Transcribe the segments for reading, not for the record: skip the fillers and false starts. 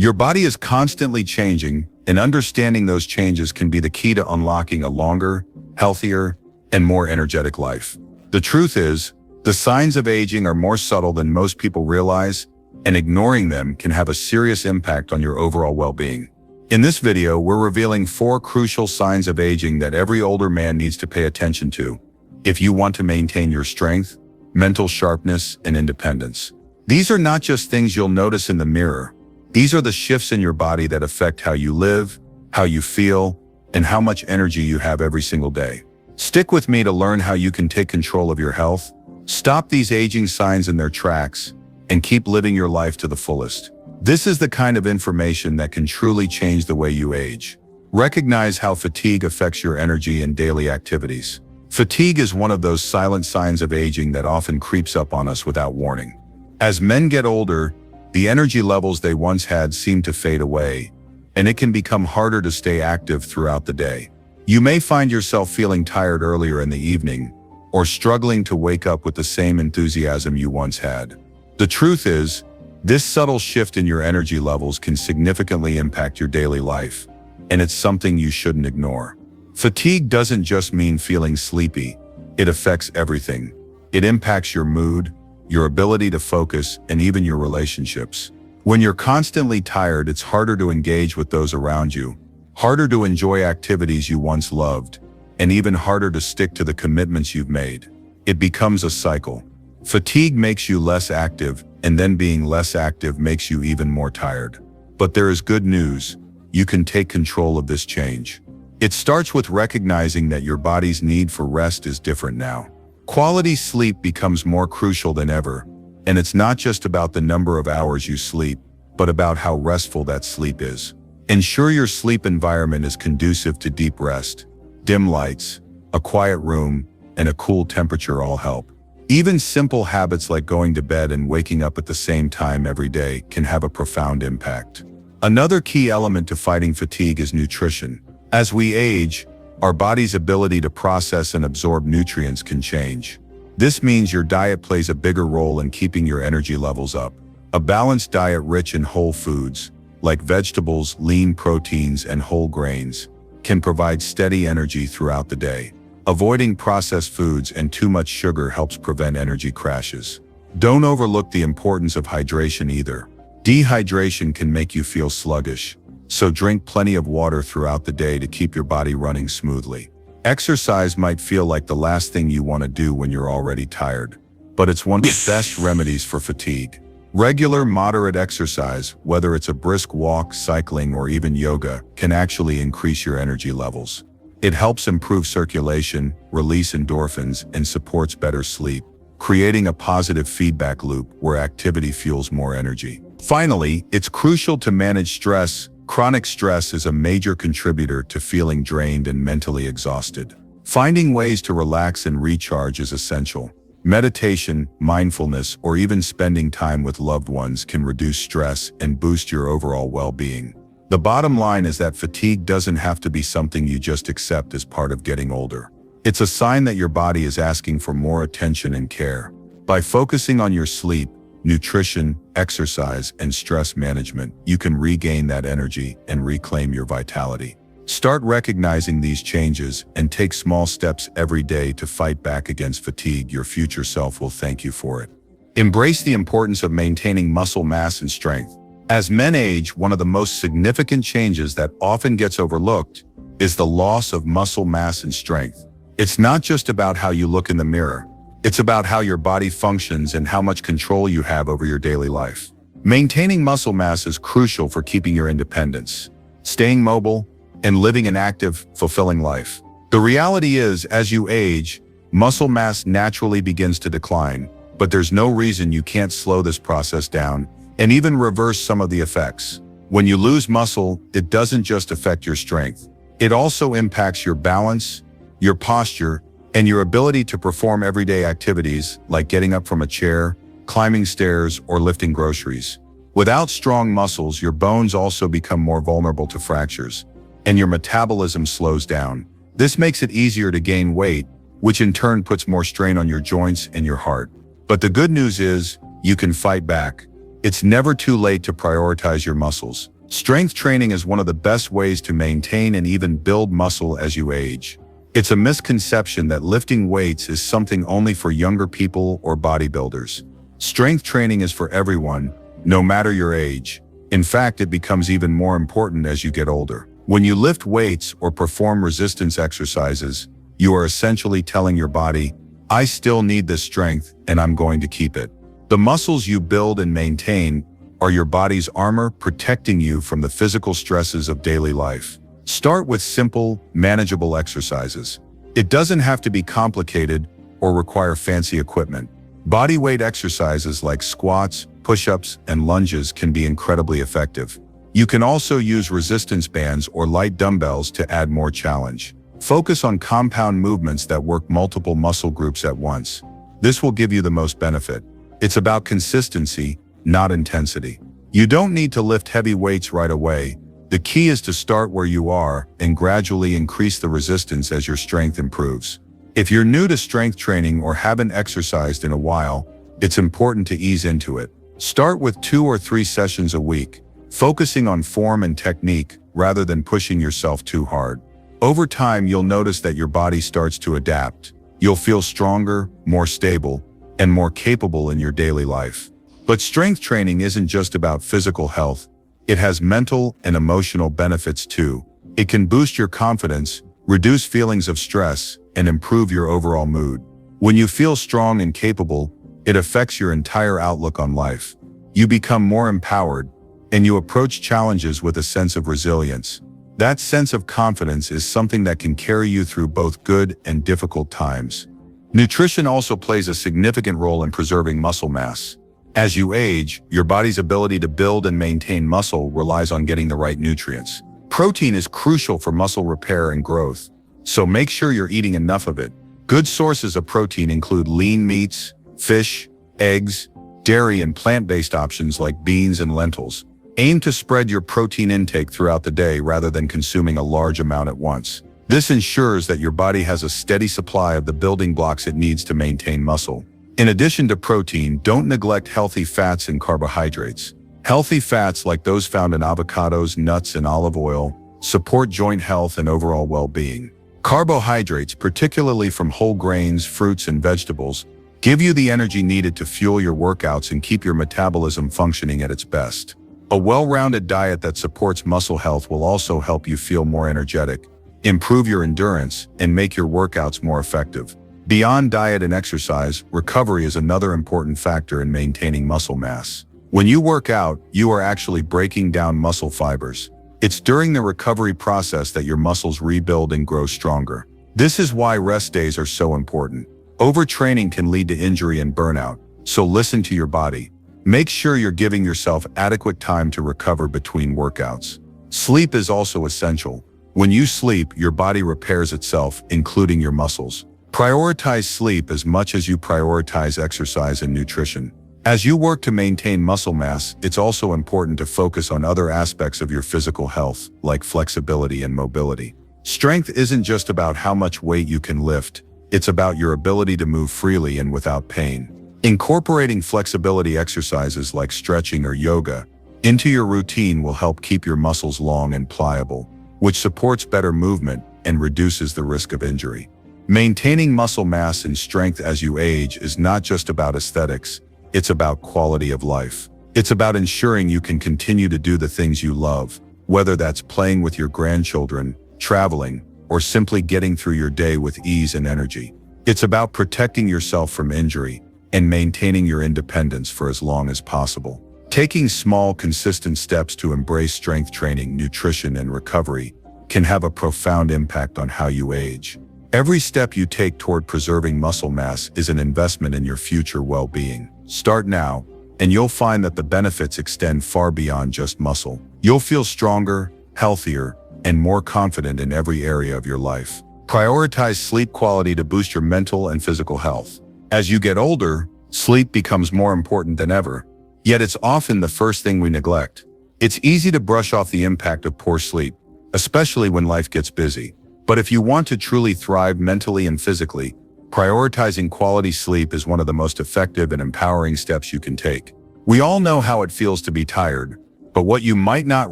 Your body is constantly changing, and understanding those changes can be the key to unlocking a longer, healthier, and more energetic life. The truth is, the signs of aging are more subtle than most people realize, and ignoring them can have a serious impact on your overall well-being. In this video, we're revealing 4 crucial signs of aging that every older man needs to pay attention to if you want to maintain your strength, mental sharpness, and independence. These are not just things you'll notice in the mirror. These are the shifts in your body that affect how you live, how you feel, and how much energy you have every single day. Stick with me to learn how you can take control of your health, stop these aging signs in their tracks, and keep living your life to the fullest. This is the kind of information that can truly change the way you age. Recognize how fatigue affects your energy and daily activities. Fatigue is one of those silent signs of aging that often creeps up on us without warning. As men get older, the energy levels they once had seem to fade away, and it can become harder to stay active throughout the day. You may find yourself feeling tired earlier in the evening, or struggling to wake up with the same enthusiasm you once had. The truth is, this subtle shift in your energy levels can significantly impact your daily life, and it's something you shouldn't ignore. Fatigue doesn't just mean feeling sleepy. It affects everything. It impacts your mood, your ability to focus, and even your relationships. When you're constantly tired, it's harder to engage with those around you, harder to enjoy activities you once loved, and even harder to stick to the commitments you've made. It becomes a cycle. Fatigue makes you less active, and then being less active makes you even more tired. But there is good news. You can take control of this change. It starts with recognizing that your body's need for rest is different now. Quality sleep becomes more crucial than ever, and it's not just about the number of hours you sleep, but about how restful that sleep is. Ensure your sleep environment is conducive to deep rest. Dim lights, a quiet room, and a cool temperature all help. Even simple habits like going to bed and waking up at the same time every day can have a profound impact. Another key element to fighting fatigue is nutrition. As we age, our body's ability to process and absorb nutrients can change. This means your diet plays a bigger role in keeping your energy levels up. A balanced diet rich in whole foods, like vegetables, lean proteins, and whole grains, can provide steady energy throughout the day. Avoiding processed foods and too much sugar helps prevent energy crashes. Don't overlook the importance of hydration either. Dehydration can make you feel sluggish, so drink plenty of water throughout the day to keep your body running smoothly. Exercise might feel like the last thing you want to do when you're already tired, but it's one of the best remedies for fatigue. Regular, moderate exercise, whether it's a brisk walk, cycling, or even yoga, can actually increase your energy levels. It helps improve circulation, release endorphins, and supports better sleep, creating a positive feedback loop where activity fuels more energy. Finally, it's crucial to manage stress. Chronic stress is a major contributor to feeling drained and mentally exhausted. Finding ways to relax and recharge is essential. Meditation, mindfulness, or even spending time with loved ones can reduce stress and boost your overall well-being. The bottom line is that fatigue doesn't have to be something you just accept as part of getting older. It's a sign that your body is asking for more attention and care. By focusing on your sleep, nutrition, exercise, and stress management, you can regain that energy and reclaim your vitality. Start recognizing these changes and take small steps every day to fight back against fatigue. Your future self will thank you for it. Embrace the importance of maintaining muscle mass and strength. As men age, one of the most significant changes that often gets overlooked is the loss of muscle mass and strength. It's not just about how you look in the mirror. It's about how your body functions and how much control you have over your daily life. Maintaining muscle mass is crucial for keeping your independence, staying mobile, and living an active, fulfilling life. The reality is, as you age, muscle mass naturally begins to decline, but there's no reason you can't slow this process down and even reverse some of the effects. When you lose muscle, it doesn't just affect your strength. It also impacts your balance, your posture, and your ability to perform everyday activities like getting up from a chair, climbing stairs, or lifting groceries. Without strong muscles, your bones also become more vulnerable to fractures, and your metabolism slows down. This makes it easier to gain weight, which in turn puts more strain on your joints and your heart. But the good news is, you can fight back. it's never too late to prioritize your muscles. Strength training is one of the best ways to maintain and even build muscle as you age. It's a misconception that lifting weights is something only for younger people or bodybuilders. Strength training is for everyone, no matter your age. In fact, it becomes even more important as you get older. When you lift weights or perform resistance exercises, you are essentially telling your body, I still need this strength and I'm going to keep it. The muscles you build and maintain are your body's armor, protecting you from the physical stresses of daily life. Start with simple, manageable exercises. It doesn't have to be complicated or require fancy equipment. Bodyweight exercises like squats, push-ups, and lunges can be incredibly effective. You can also use resistance bands or light dumbbells to add more challenge. Focus on compound movements that work multiple muscle groups at once. This will give you the most benefit. It's about consistency, not intensity. You don't need to lift heavy weights right away. The key is to start where you are and gradually increase the resistance as your strength improves. If you're new to strength training or haven't exercised in a while, it's important to ease into it. Start with 2 or 3 sessions a week, focusing on form and technique rather than pushing yourself too hard. Over time, you'll notice that your body starts to adapt. You'll feel stronger, more stable, and more capable in your daily life. But strength training isn't just about physical health. It has mental and emotional benefits too. It can boost your confidence, reduce feelings of stress, and improve your overall mood. When you feel strong and capable, it affects your entire outlook on life. You become more empowered, and you approach challenges with a sense of resilience. That sense of confidence is something that can carry you through both good and difficult times. Nutrition also plays a significant role in preserving muscle mass. As you age, your body's ability to build and maintain muscle relies on getting the right nutrients. Protein is crucial for muscle repair and growth, so make sure you're eating enough of it. Good sources of protein include lean meats, fish, eggs, dairy, and plant-based options like beans and lentils. Aim to spread your protein intake throughout the day rather than consuming a large amount at once. This ensures that your body has a steady supply of the building blocks it needs to maintain muscle. In addition to protein, don't neglect healthy fats and carbohydrates. Healthy fats like those found in avocados, nuts, and olive oil support joint health and overall well-being. Carbohydrates, particularly from whole grains, fruits, and vegetables, give you the energy needed to fuel your workouts and keep your metabolism functioning at its best. A well-rounded diet that supports muscle health will also help you feel more energetic, improve your endurance, and make your workouts more effective. Beyond diet and exercise, recovery is another important factor in maintaining muscle mass. When you work out, you are actually breaking down muscle fibers. It's during the recovery process that your muscles rebuild and grow stronger. This is why rest days are so important. Overtraining can lead to injury and burnout, so listen to your body. Make sure you're giving yourself adequate time to recover between workouts. Sleep is also essential. When you sleep, your body repairs itself, including your muscles. Prioritize sleep as much as you prioritize exercise and nutrition. As you work to maintain muscle mass, it's also important to focus on other aspects of your physical health, like flexibility and mobility. Strength isn't just about how much weight you can lift, it's about your ability to move freely and without pain. Incorporating flexibility exercises like stretching or yoga into your routine will help keep your muscles long and pliable, which supports better movement and reduces the risk of injury. Maintaining muscle mass and strength as you age is not just about aesthetics, it's about quality of life. It's about ensuring you can continue to do the things you love, whether that's playing with your grandchildren, traveling, or simply getting through your day with ease and energy. It's about protecting yourself from injury and maintaining your independence for as long as possible. Taking small, consistent steps to embrace strength training, nutrition, and recovery can have a profound impact on how you age. Every step you take toward preserving muscle mass is an investment in your future well-being. Start now, and you'll find that the benefits extend far beyond just muscle. You'll feel stronger, healthier, and more confident in every area of your life. Prioritize sleep quality to boost your mental and physical health. As you get older, sleep becomes more important than ever, yet it's often the first thing we neglect. It's easy to brush off the impact of poor sleep, especially when life gets busy. But if you want to truly thrive mentally and physically, prioritizing quality sleep is one of the most effective and empowering steps you can take. We all know how it feels to be tired, but what you might not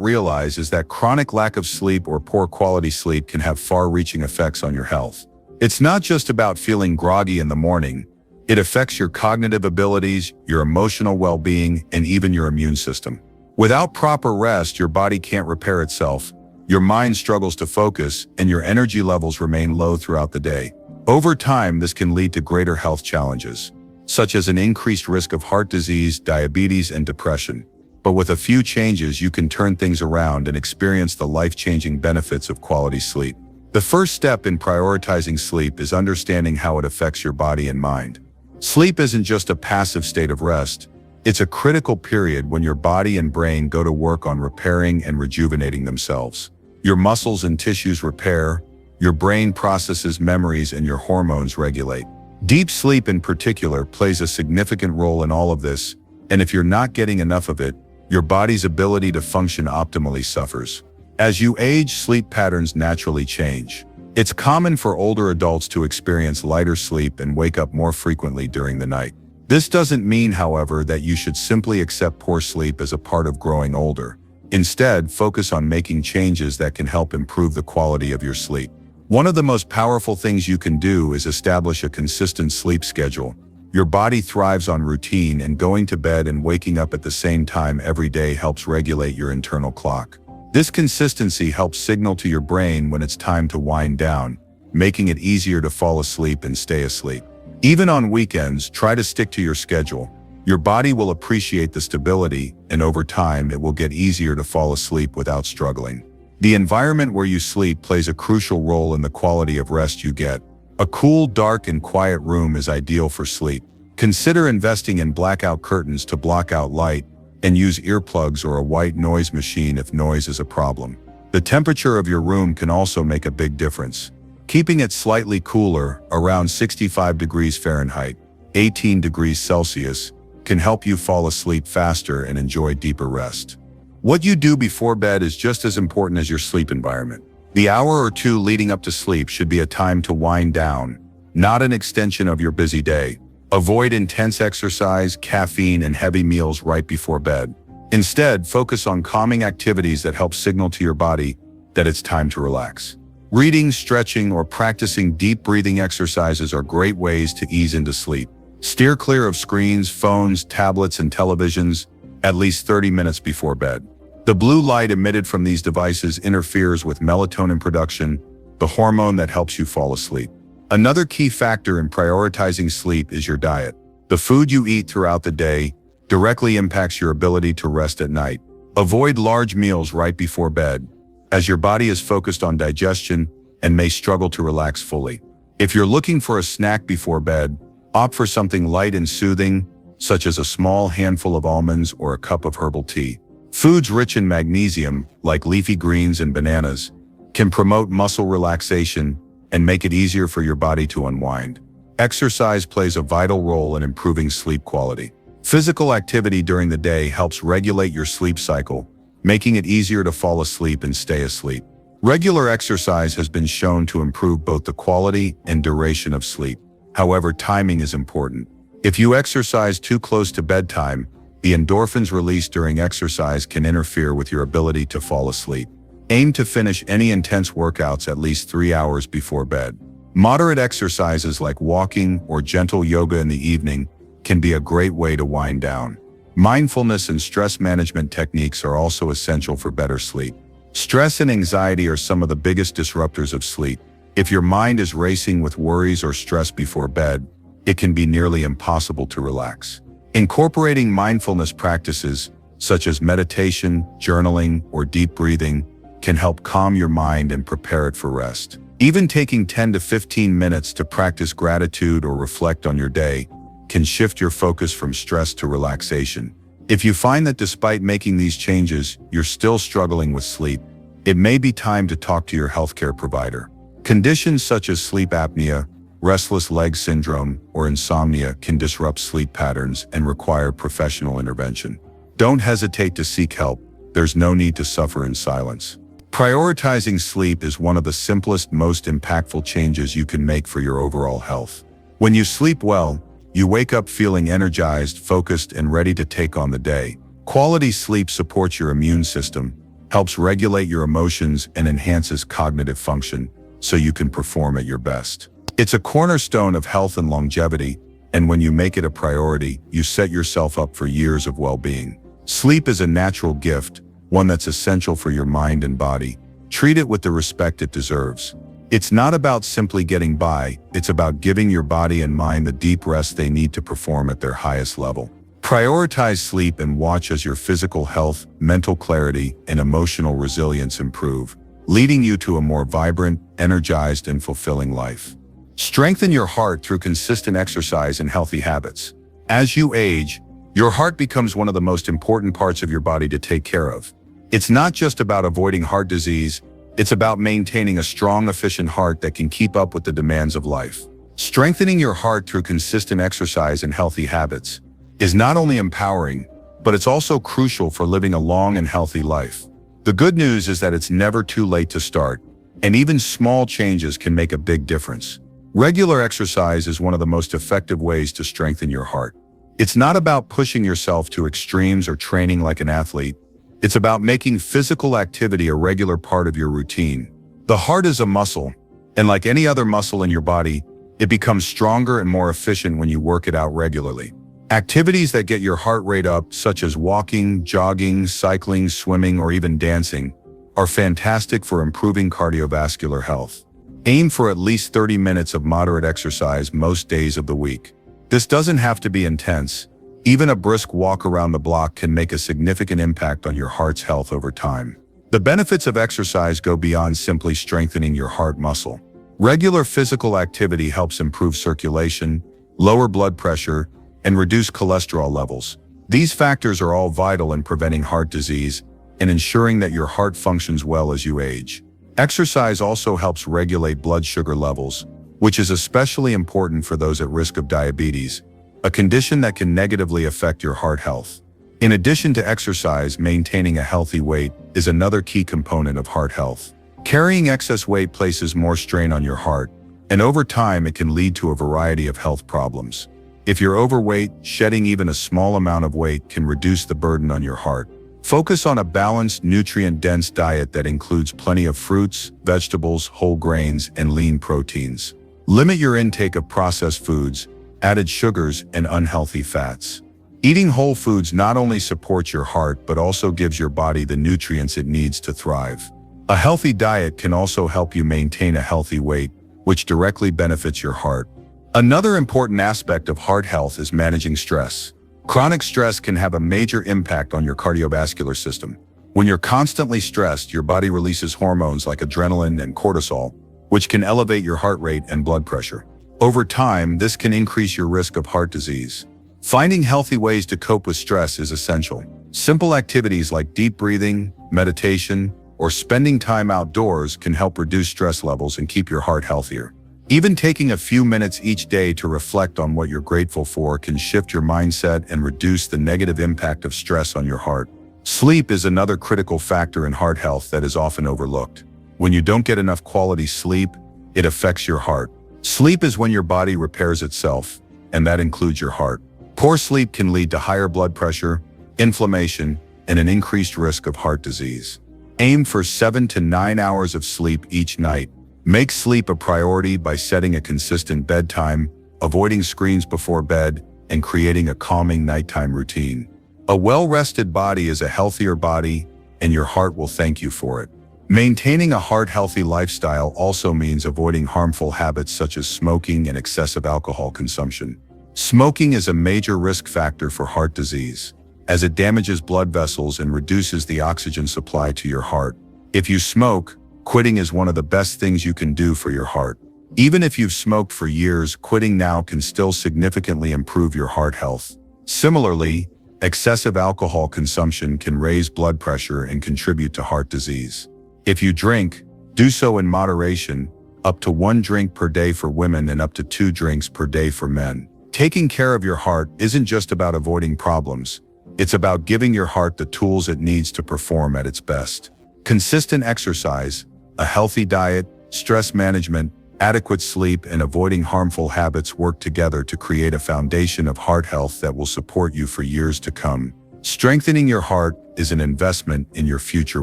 realize is that chronic lack of sleep or poor quality sleep can have far-reaching effects on your health. It's not just about feeling groggy in the morning. It affects your cognitive abilities, your emotional well-being, and even your immune system. Without proper rest, your body can't repair itself, your mind struggles to focus, and your energy levels remain low throughout the day. Over time, this can lead to greater health challenges, such as an increased risk of heart disease, diabetes, and depression. But with a few changes, you can turn things around and experience the life-changing benefits of quality sleep. The first step in prioritizing sleep is understanding how it affects your body and mind. Sleep isn't just a passive state of rest. It's a critical period when your body and brain go to work on repairing and rejuvenating themselves. Your muscles and tissues repair, your brain processes memories, and your hormones regulate. Deep sleep in particular plays a significant role in all of this, and if you're not getting enough of it, your body's ability to function optimally suffers. As you age, sleep patterns naturally change. It's common for older adults to experience lighter sleep and wake up more frequently during the night. This doesn't mean, however, that you should simply accept poor sleep as a part of growing older. Instead, focus on making changes that can help improve the quality of your sleep. One of the most powerful things you can do is establish a consistent sleep schedule. Your body thrives on routine, and going to bed and waking up at the same time every day helps regulate your internal clock. This consistency helps signal to your brain when it's time to wind down, making it easier to fall asleep and stay asleep. Even on weekends, try to stick to your schedule. Your body will appreciate the stability, and over time, it will get easier to fall asleep without struggling. The environment where you sleep plays a crucial role in the quality of rest you get. A cool, dark, and quiet room is ideal for sleep. Consider investing in blackout curtains to block out light, and use earplugs or a white noise machine if noise is a problem. The temperature of your room can also make a big difference. Keeping it slightly cooler, around 65 degrees Fahrenheit, 18 degrees Celsius, can help you fall asleep faster and enjoy deeper rest. What you do before bed is just as important as your sleep environment. The hour or two leading up to sleep should be a time to wind down, not an extension of your busy day. Avoid intense exercise, caffeine, and heavy meals right before bed. Instead, focus on calming activities that help signal to your body that it's time to relax. Reading, stretching, or practicing deep breathing exercises are great ways to ease into sleep. Steer clear of screens, phones, tablets, and televisions at least 30 minutes before bed. The blue light emitted from these devices interferes with melatonin production, the hormone that helps you fall asleep. Another key factor in prioritizing sleep is your diet. The food you eat throughout the day directly impacts your ability to rest at night. Avoid large meals right before bed, as your body is focused on digestion and may struggle to relax fully. If you're looking for a snack before bed, opt for something light and soothing, such as a small handful of almonds or a cup of herbal tea. Foods rich in magnesium, like leafy greens and bananas, can promote muscle relaxation and make it easier for your body to unwind. Exercise plays a vital role in improving sleep quality. Physical activity during the day helps regulate your sleep cycle, making it easier to fall asleep and stay asleep. Regular exercise has been shown to improve both the quality and duration of sleep. However, timing is important. If you exercise too close to bedtime, the endorphins released during exercise can interfere with your ability to fall asleep. Aim to finish any intense workouts at least 3 hours before bed. Moderate exercises like walking or gentle yoga in the evening can be a great way to wind down. Mindfulness and stress management techniques are also essential for better sleep. Stress and anxiety are some of the biggest disruptors of sleep. If your mind is racing with worries or stress before bed, it can be nearly impossible to relax. Incorporating mindfulness practices, such as meditation, journaling, or deep breathing, can help calm your mind and prepare it for rest. Even taking 10 to 15 minutes to practice gratitude or reflect on your day can shift your focus from stress to relaxation. If you find that despite making these changes, you're still struggling with sleep, it may be time to talk to your healthcare provider. Conditions such as sleep apnea, restless leg syndrome, or insomnia can disrupt sleep patterns and require professional intervention. Don't hesitate to seek help. There's no need to suffer in silence. Prioritizing sleep is one of the simplest, most impactful changes you can make for your overall health. When you sleep well, you wake up feeling energized, focused, and ready to take on the day. Quality sleep supports your immune system, helps regulate your emotions, and enhances cognitive function so you can perform at your best. It's a cornerstone of health and longevity, and when you make it a priority, you set yourself up for years of well-being. Sleep is a natural gift, one that's essential for your mind and body. Treat it with the respect it deserves. It's not about simply getting by, it's about giving your body and mind the deep rest they need to perform at their highest level. Prioritize sleep and watch as your physical health, mental clarity, and emotional resilience improve, leading you to a more vibrant, energized, and fulfilling life. Strengthen your heart through consistent exercise and healthy habits. As you age, your heart becomes one of the most important parts of your body to take care of. It's not just about avoiding heart disease, it's about maintaining a strong, efficient heart that can keep up with the demands of life. Strengthening your heart through consistent exercise and healthy habits is not only empowering, but it's also crucial for living a long and healthy life. The good news is that it's never too late to start, and even small changes can make a big difference. Regular exercise is one of the most effective ways to strengthen your heart. It's not about pushing yourself to extremes or training like an athlete. It's about making physical activity a regular part of your routine. The heart is a muscle, and like any other muscle in your body, it becomes stronger and more efficient when you work it out regularly. Activities that get your heart rate up, such as walking, jogging, cycling, swimming, or even dancing, are fantastic for improving cardiovascular health. Aim for at least 30 minutes of moderate exercise most days of the week. This doesn't have to be intense. Even a brisk walk around the block can make a significant impact on your heart's health over time. The benefits of exercise go beyond simply strengthening your heart muscle. Regular physical activity helps improve circulation, lower blood pressure, and reduce cholesterol levels. These factors are all vital in preventing heart disease and ensuring that your heart functions well as you age. Exercise also helps regulate blood sugar levels, which is especially important for those at risk of diabetes, a condition that can negatively affect your heart health. In addition to exercise, maintaining a healthy weight is another key component of heart health. Carrying excess weight places more strain on your heart, and over time it can lead to a variety of health problems. If you're overweight, shedding even a small amount of weight can reduce the burden on your heart. Focus on a balanced, nutrient-dense diet that includes plenty of fruits, vegetables, whole grains, and lean proteins. Limit your intake of processed foods, added sugars, and unhealthy fats. Eating whole foods not only supports your heart but also gives your body the nutrients it needs to thrive. A healthy diet can also help you maintain a healthy weight, which directly benefits your heart. Another important aspect of heart health is managing stress. Chronic stress can have a major impact on your cardiovascular system. When you're constantly stressed, your body releases hormones like adrenaline and cortisol, which can elevate your heart rate and blood pressure. Over time, this can increase your risk of heart disease. Finding healthy ways to cope with stress is essential. Simple activities like deep breathing, meditation, or spending time outdoors can help reduce stress levels and keep your heart healthier. Even taking a few minutes each day to reflect on what you're grateful for can shift your mindset and reduce the negative impact of stress on your heart. Sleep is another critical factor in heart health that is often overlooked. When you don't get enough quality sleep, it affects your heart. Sleep is when your body repairs itself, and that includes your heart. Poor sleep can lead to higher blood pressure, inflammation, and an increased risk of heart disease. Aim for 7 to 9 hours of sleep each night. Make sleep a priority by setting a consistent bedtime, avoiding screens before bed, and creating a calming nighttime routine. A well-rested body is a healthier body, and your heart will thank you for it. Maintaining a heart-healthy lifestyle also means avoiding harmful habits such as smoking and excessive alcohol consumption. Smoking is a major risk factor for heart disease, as it damages blood vessels and reduces the oxygen supply to your heart. If you smoke, quitting is one of the best things you can do for your heart. Even if you've smoked for years, quitting now can still significantly improve your heart health. Similarly, excessive alcohol consumption can raise blood pressure and contribute to heart disease. If you drink, do so in moderation, up to 1 drink per day for women and up to 2 drinks per day for men. Taking care of your heart isn't just about avoiding problems. It's about giving your heart the tools it needs to perform at its best. Consistent exercise, a healthy diet, stress management, adequate sleep, and avoiding harmful habits work together to create a foundation of heart health that will support you for years to come. Strengthening your heart is an investment in your future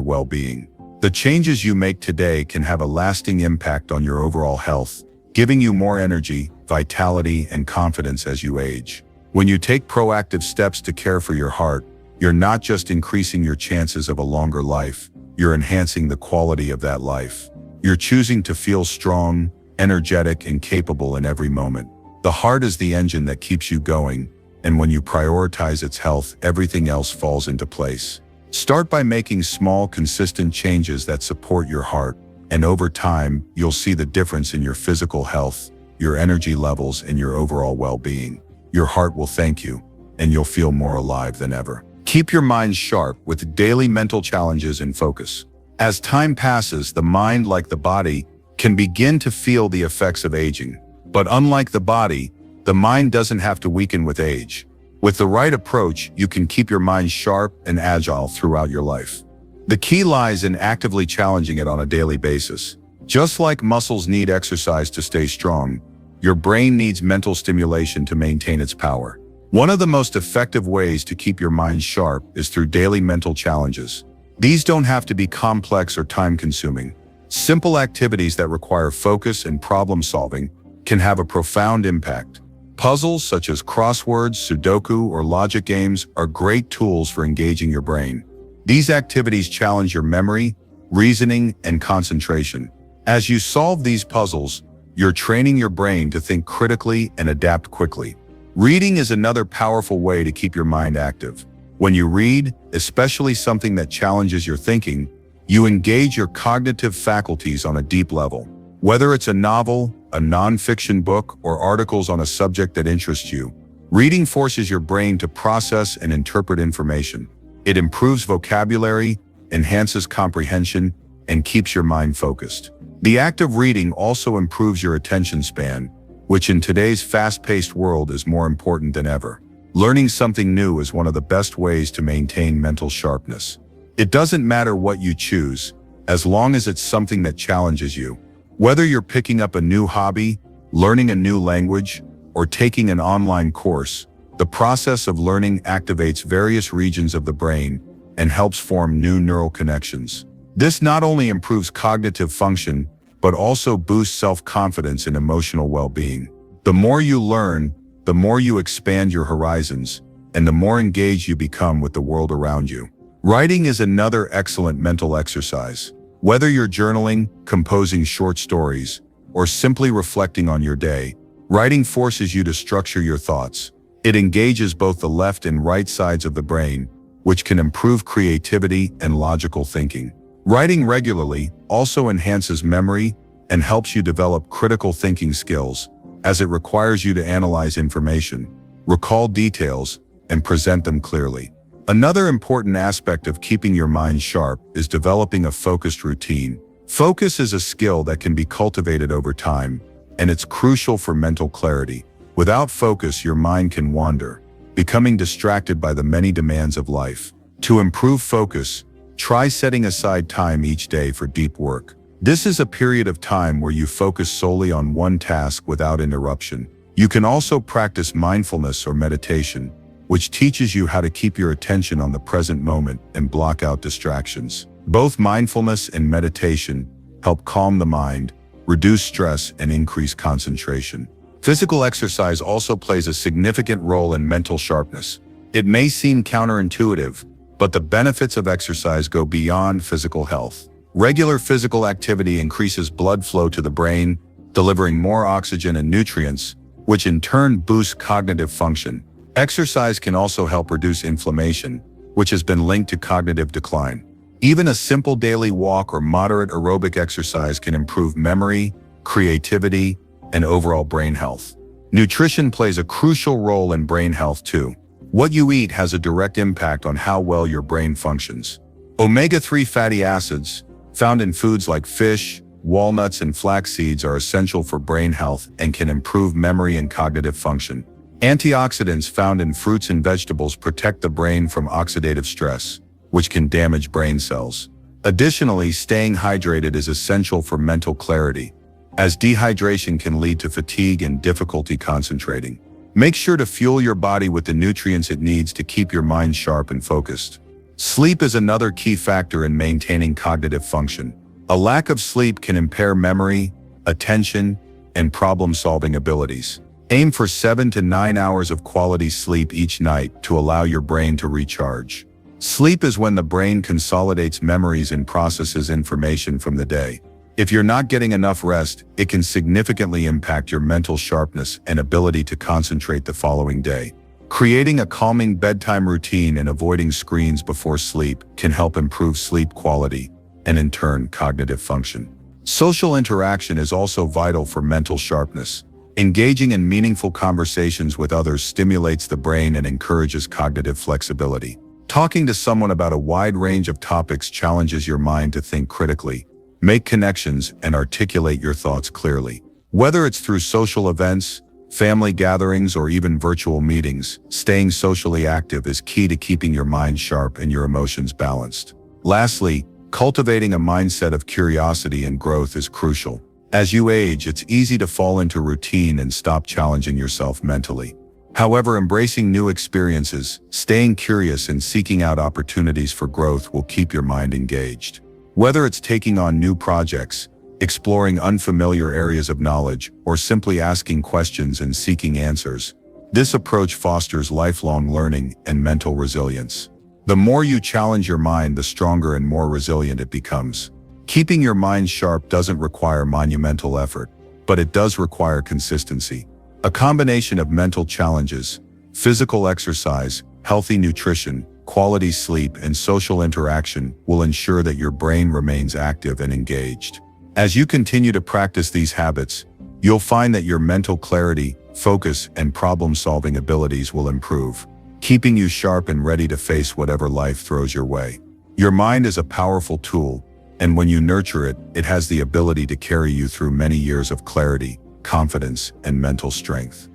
well-being. The changes you make today can have a lasting impact on your overall health, giving you more energy, vitality, and confidence as you age. When you take proactive steps to care for your heart, you're not just increasing your chances of a longer life, you're enhancing the quality of that life. You're choosing to feel strong, energetic, and capable in every moment. The heart is the engine that keeps you going, and when you prioritize its health, everything else falls into place. Start by making small, consistent changes that support your heart, and over time, you'll see the difference in your physical health, your energy levels, and your overall well-being. Your heart will thank you, and you'll feel more alive than ever. Keep your mind sharp with daily mental challenges and focus. As time passes, the mind, like the body, can begin to feel the effects of aging. But unlike the body, the mind doesn't have to weaken with age. With the right approach, you can keep your mind sharp and agile throughout your life. The key lies in actively challenging it on a daily basis. Just like muscles need exercise to stay strong, your brain needs mental stimulation to maintain its power. One of the most effective ways to keep your mind sharp is through daily mental challenges. These don't have to be complex or time-consuming. Simple activities that require focus and problem-solving can have a profound impact. Puzzles such as crosswords, Sudoku, or logic games are great tools for engaging your brain. These activities challenge your memory, reasoning, and concentration. As you solve these puzzles, you're training your brain to think critically and adapt quickly. Reading is another powerful way to keep your mind active. When you read, especially something that challenges your thinking, you engage your cognitive faculties on a deep level. Whether it's a novel, a non-fiction book, or articles on a subject that interests you, reading forces your brain to process and interpret information. It improves vocabulary, enhances comprehension, and keeps your mind focused. The act of reading also improves your attention span, which in today's fast-paced world is more important than ever. Learning something new is one of the best ways to maintain mental sharpness. It doesn't matter what you choose, as long as it's something that challenges you. Whether you're picking up a new hobby, learning a new language, or taking an online course, the process of learning activates various regions of the brain and helps form new neural connections. This not only improves cognitive function, but also boosts self-confidence and emotional well-being. The more you learn, the more you expand your horizons, and the more engaged you become with the world around you. Writing is another excellent mental exercise. Whether you're journaling, composing short stories, or simply reflecting on your day, writing forces you to structure your thoughts. It engages both the left and right sides of the brain, which can improve creativity and logical thinking. Writing regularly also enhances memory and helps you develop critical thinking skills, as it requires you to analyze information, recall details, and present them clearly. Another important aspect of keeping your mind sharp is developing a focused routine. Focus is a skill that can be cultivated over time, and it's crucial for mental clarity. Without focus, your mind can wander, becoming distracted by the many demands of life. To improve focus, try setting aside time each day for deep work. This is a period of time where you focus solely on one task without interruption. You can also practice mindfulness or meditation, which teaches you how to keep your attention on the present moment and block out distractions. Both mindfulness and meditation help calm the mind, reduce stress, and increase concentration. Physical exercise also plays a significant role in mental sharpness. It may seem counterintuitive, but the benefits of exercise go beyond physical health. Regular physical activity increases blood flow to the brain, delivering more oxygen and nutrients, which in turn boosts cognitive function. Exercise can also help reduce inflammation, which has been linked to cognitive decline. Even a simple daily walk or moderate aerobic exercise can improve memory, creativity, and overall brain health. Nutrition plays a crucial role in brain health too. What you eat has a direct impact on how well your brain functions. Omega-3 fatty acids, found in foods like fish, walnuts, and flax seeds, are essential for brain health and can improve memory and cognitive function. Antioxidants found in fruits and vegetables protect the brain from oxidative stress, which can damage brain cells. Additionally, staying hydrated is essential for mental clarity, as dehydration can lead to fatigue and difficulty concentrating. Make sure to fuel your body with the nutrients it needs to keep your mind sharp and focused. Sleep is another key factor in maintaining cognitive function. A lack of sleep can impair memory, attention, and problem-solving abilities. Aim for 7 to 9 hours of quality sleep each night to allow your brain to recharge. Sleep is when the brain consolidates memories and processes information from the day. If you're not getting enough rest, it can significantly impact your mental sharpness and ability to concentrate the following day. Creating a calming bedtime routine and avoiding screens before sleep can help improve sleep quality and, in turn, cognitive function. Social interaction is also vital for mental sharpness. Engaging in meaningful conversations with others stimulates the brain and encourages cognitive flexibility. Talking to someone about a wide range of topics challenges your mind to think critically, make connections, and articulate your thoughts clearly. Whether it's through social events, family gatherings, or even virtual meetings, staying socially active is key to keeping your mind sharp and your emotions balanced. Lastly, cultivating a mindset of curiosity and growth is crucial. As you age, it's easy to fall into routine and stop challenging yourself mentally. However, embracing new experiences, staying curious, and seeking out opportunities for growth will keep your mind engaged. Whether it's taking on new projects, exploring unfamiliar areas of knowledge, or simply asking questions and seeking answers, this approach fosters lifelong learning and mental resilience. The more you challenge your mind, the stronger and more resilient it becomes. Keeping your mind sharp doesn't require monumental effort, but it does require consistency. A combination of mental challenges, physical exercise, healthy nutrition, quality sleep, and social interaction will ensure that your brain remains active and engaged. As you continue to practice these habits, you'll find that your mental clarity, focus, and problem-solving abilities will improve, keeping you sharp and ready to face whatever life throws your way. Your mind is a powerful tool, and when you nurture it, it has the ability to carry you through many years of clarity, confidence, and mental strength.